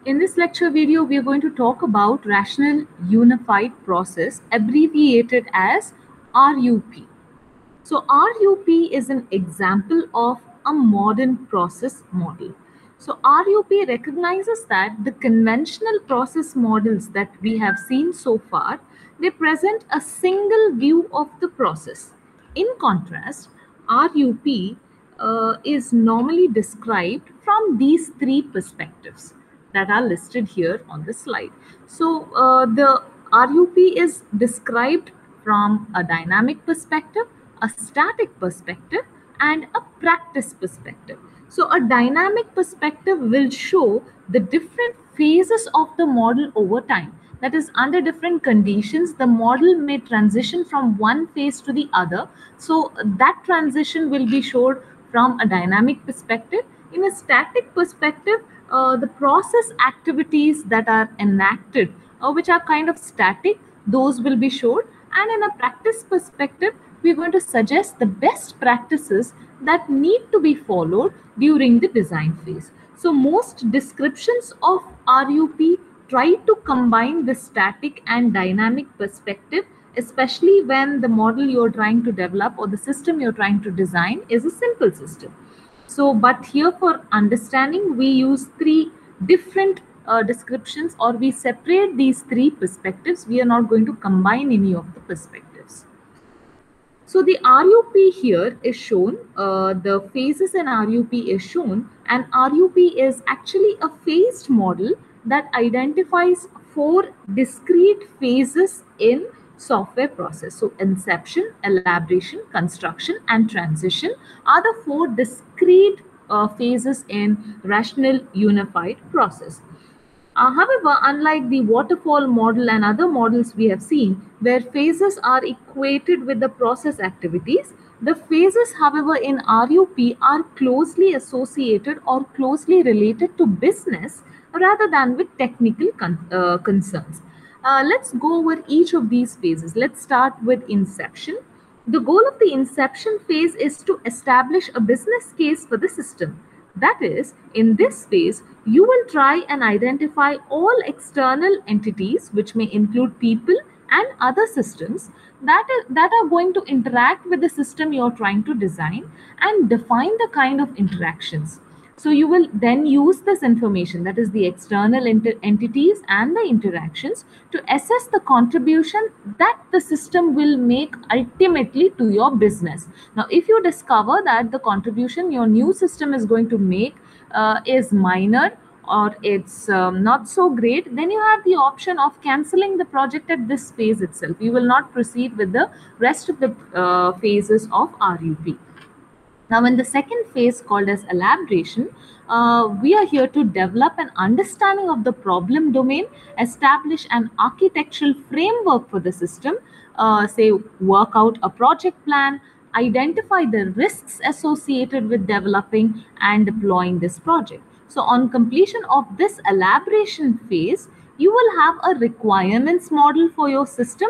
In this lecture video, we are going to talk about Rational Unified Process, abbreviated as RUP. So RUP is an example of a modern process model. So RUP recognizes that the conventional process models that we have seen so far, they present a single view of the process. In contrast, RUP is normally described from these three perspectives that are listed here on the slide. So the RUP is described from a dynamic perspective, a static perspective, and a practice perspective. So a dynamic perspective will show the different phases of the model over time. That is, under different conditions, the model may transition from one phase to the other. So that transition will be showed from a dynamic perspective. In a static perspective, the process activities that are enacted, which are kind of static, those will be showed. And in a practice perspective, we're going to suggest the best practices that need to be followed during the design phase. So most descriptions of RUP try to combine the static and dynamic perspective, especially when the model you're trying to develop or the system you're trying to design is a simple system. So, but here for understanding, we use three different descriptions, or we separate these three perspectives. We are not going to combine any of the perspectives. So the RUP here is shown, the phases in RUP is shown, and RUP is actually a phased model that identifies four discrete phases in software process. So inception, elaboration, construction, and transition are the four discrete phases in rational unified process. However, unlike the waterfall model and other models we have seen, where phases are equated with the process activities, the phases, however, in RUP are closely associated or closely related to business rather than with technical concerns. Let's go over each of these phases. Let's start with inception. The goal of the inception phase is to establish a business case for the system. That is, in this phase, you will try and identify all external entities, which may include people and other systems that are going to interact with the system you're trying to design, and define the kind of interactions. So you will then use this information, that is the external entities and the interactions, to assess the contribution that the system will make ultimately to your business. Now, if you discover that the contribution your new system is going to make is minor, or it's not so great, then you have the option of cancelling the project at this phase itself. You will not proceed with the rest of the phases of RUP. Now, in the second phase, called as elaboration, we are here to develop an understanding of the problem domain, establish an architectural framework for the system, say work out a project plan, identify the risks associated with developing and deploying this project. So on completion of this elaboration phase, you will have a requirements model for your system,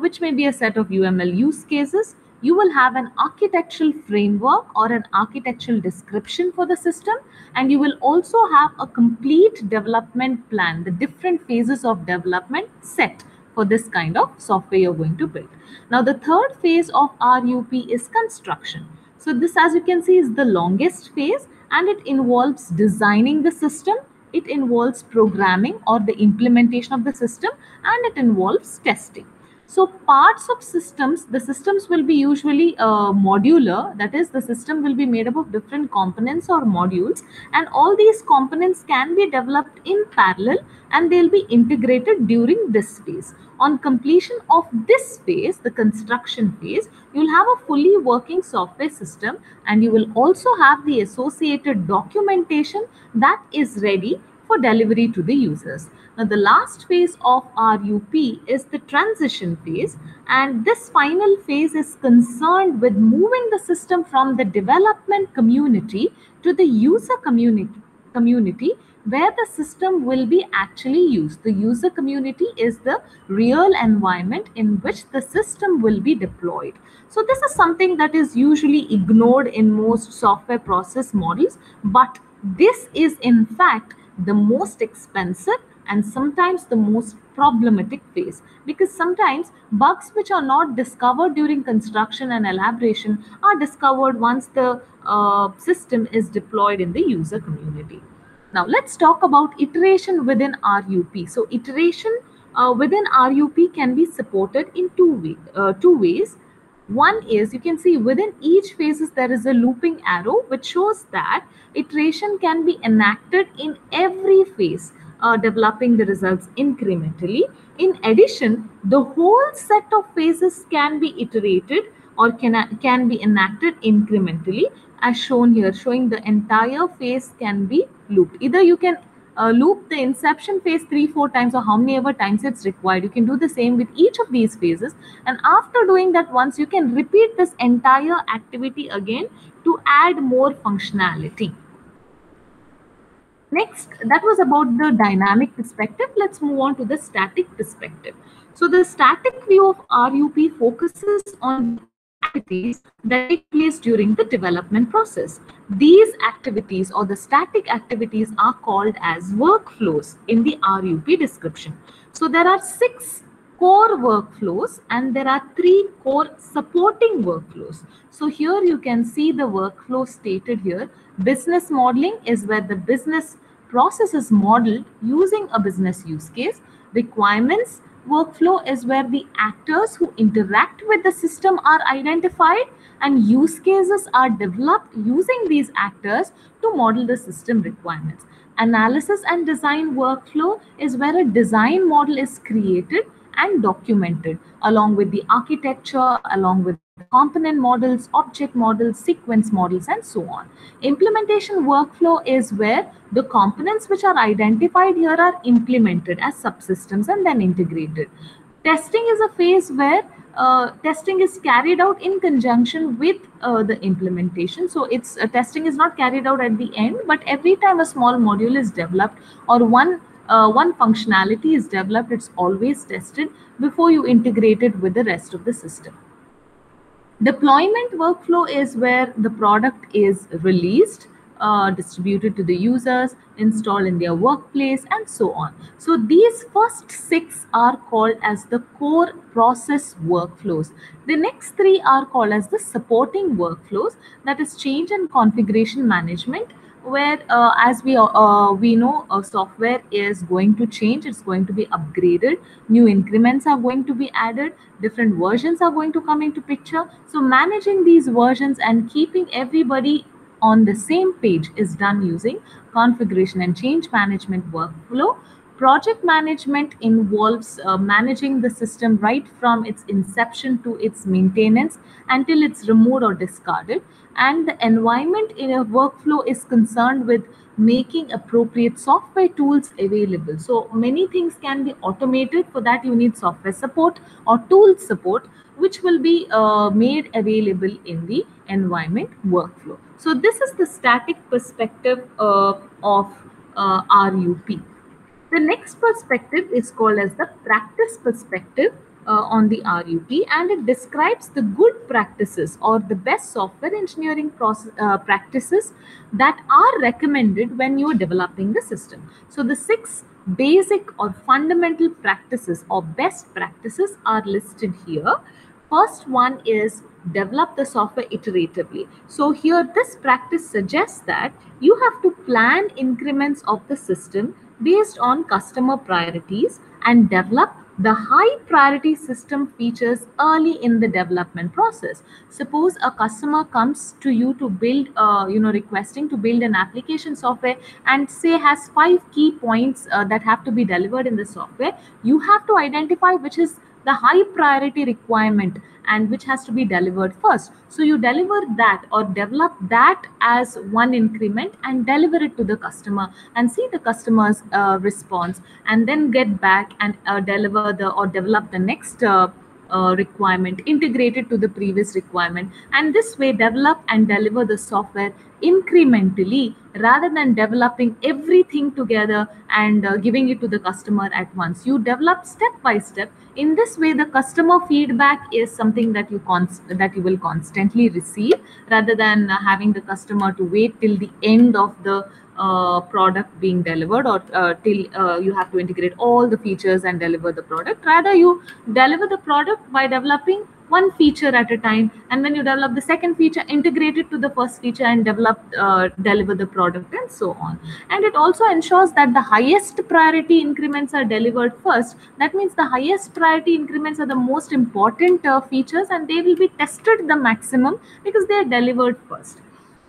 which may be a set of UML use cases. You will have an architectural framework or an architectural description for the system, and you will also have a complete development plan, the different phases of development set for this kind of software you're going to build. Now, the third phase of RUP is construction. So this, as you can see, is the longest phase, and it involves designing the system, it involves programming or the implementation of the system, and it involves testing. So parts of systems, the systems will be usually modular, that is, the system will be made up of different components or modules, and all these components can be developed in parallel and they'll be integrated during this phase. On completion of this phase, the construction phase, you'll have a fully working software system, and you will also have the associated documentation that is ready for delivery to the users. Now, the last phase of RUP is the transition phase, and this final phase is concerned with moving the system from the development community to the user community where the system will be actually used. The user community is the real environment in which the system will be deployed. So this is something that is usually ignored in most software process models, but this is in fact the most expensive and sometimes the most problematic phase, because sometimes bugs which are not discovered during construction and elaboration are discovered once the system is deployed in the user community. Now let's talk about iteration within RUP. So iteration within RUP can be supported in two ways. One is, you can see within each phases there is a looping arrow which shows that iteration can be enacted in every phase, developing the results incrementally. In addition, the whole set of phases can be iterated or can be enacted incrementally, as shown here, showing the entire phase can be looped. Either you can loop the inception phase 3-4 times or how many ever times it's required. You can do the same with each of these phases, and after doing that once, you can repeat this entire activity again to add more functionality. Next, that was about the dynamic perspective. Let's move on to the static perspective. So the static view of RUP focuses on activities that take place during the development process. These activities or the static activities are called as workflows in the RUP description. So there are 6 core workflows and there are 3 core supporting workflows. So here you can see the workflow stated here. Business modeling is where the business process is modeled using a business use case. Requirements workflow is where the actors who interact with the system are identified and use cases are developed using these actors to model the system requirements. Analysis and design workflow is where a design model is created and documented along with the architecture, along with component models, object models, sequence models, and so on. Implementation workflow is where the components which are identified here are implemented as subsystems and then integrated. Testing is a phase where testing is carried out in conjunction with the implementation. So it's testing is not carried out at the end, but every time a small module is developed or one functionality is developed, it's always tested before you integrate it with the rest of the system. Deployment workflow is where the product is released, distributed to the users, installed in their workplace, and so on. So these first 6 are called as the core process workflows. The next 3 are called as the supporting workflows, that is change and configuration management, where as we know software is going to change, it's going to be upgraded, new increments are going to be added, different versions are going to come into picture. So managing these versions and keeping everybody on the same page is done using configuration and change management workflow. Project management involves managing the system right from its inception to its maintenance until it's removed or discarded. And the environment in a workflow is concerned with making appropriate software tools available. So many things can be automated. For that, you need software support or tool support, which will be made available in the environment workflow. So this is the static perspective of RUP. The next perspective is called as the practice perspective on the RUP, and it describes the good practices or the best software engineering practices that are recommended when you are developing the system. So the 6 basic or fundamental practices or best practices are listed here. First one is develop the software iteratively. So here this practice suggests that you have to plan increments of the system based on customer priorities and develop the high priority system features early in the development process. Suppose a customer comes to you to build, requesting to build an application software and say has 5 key points that have to be delivered in the software. You have to identify which is the high priority requirement and which has to be delivered first. So you deliver that or develop that as one increment and deliver it to the customer and see the customer's response, and then get back and deliver the or develop the next requirement integrated to the previous requirement, and this way develop and deliver the software incrementally rather than developing everything together and giving it to the customer at once. You develop step by step. In this way, the customer feedback is something that you will constantly receive rather than having the customer to wait till the end of the product being delivered, or till you have to integrate all the features and deliver the product. Rather, you deliver the product by developing one feature at a time, and when you develop the second feature, integrate it to the first feature and deliver the product, and so on. And it also ensures that the highest priority increments are delivered first. That means the highest priority increments are the most important features, and they will be tested the maximum because they are delivered first.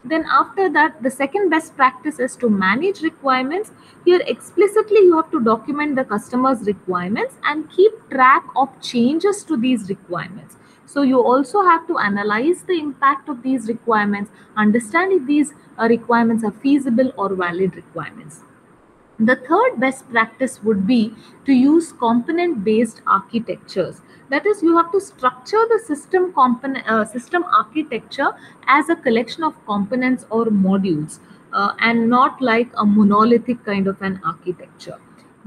Then after that, the second best practice is to manage requirements. Here explicitly you have to document the customer's requirements and keep track of changes to these requirements. So you also have to analyze the impact of these requirements, understand if these requirements are feasible or valid requirements. The third best practice would be to use component based architectures. That is, you have to structure the system architecture as a collection of components or modules, and not like a monolithic kind of an architecture.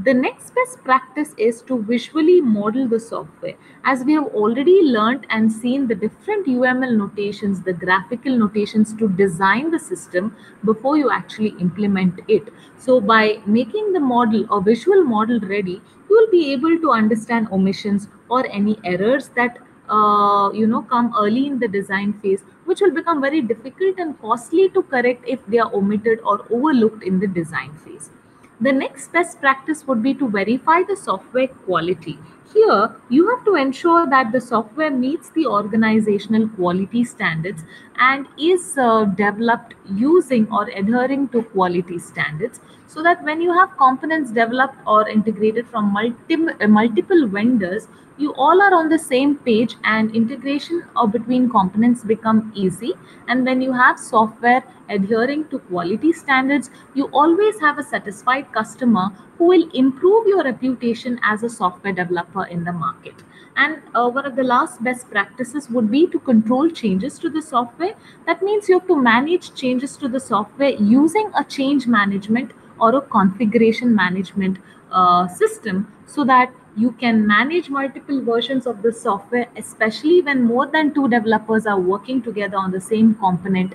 The next best practice is to visually model the software. As we have already learned and seen the different UML notations, the graphical notations to design the system before you actually implement it. So by making the model or visual model ready, you will be able to understand omissions or any errors that come early in the design phase, which will become very difficult and costly to correct if they are omitted or overlooked in the design phase. The next best practice would be to verify the software quality. Here, you have to ensure that the software meets the organizational quality standards and is developed using or adhering to quality standards, so that when you have components developed or integrated from multiple vendors, you all are on the same page and integration of between components become easy. And when you have software adhering to quality standards, you always have a satisfied customer who will improve your reputation as a software developer in the market. And one of the last best practices would be to control changes to the software. That means you have to manage changes to the software using a change management or a configuration management system, so that you can manage multiple versions of the software, especially when more than two developers are working together on the same component,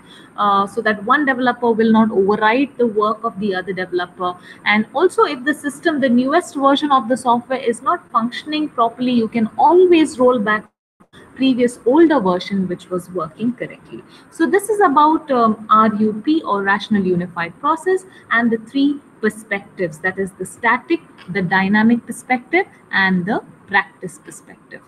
so that one developer will not override the work of the other developer. And also, if the system, the newest version of the software is not functioning properly, you can always roll back to the previous older version which was working correctly. So this is about RUP, or Rational Unified Process, and the three perspectives, that is the static, the dynamic perspective, and the practice perspective.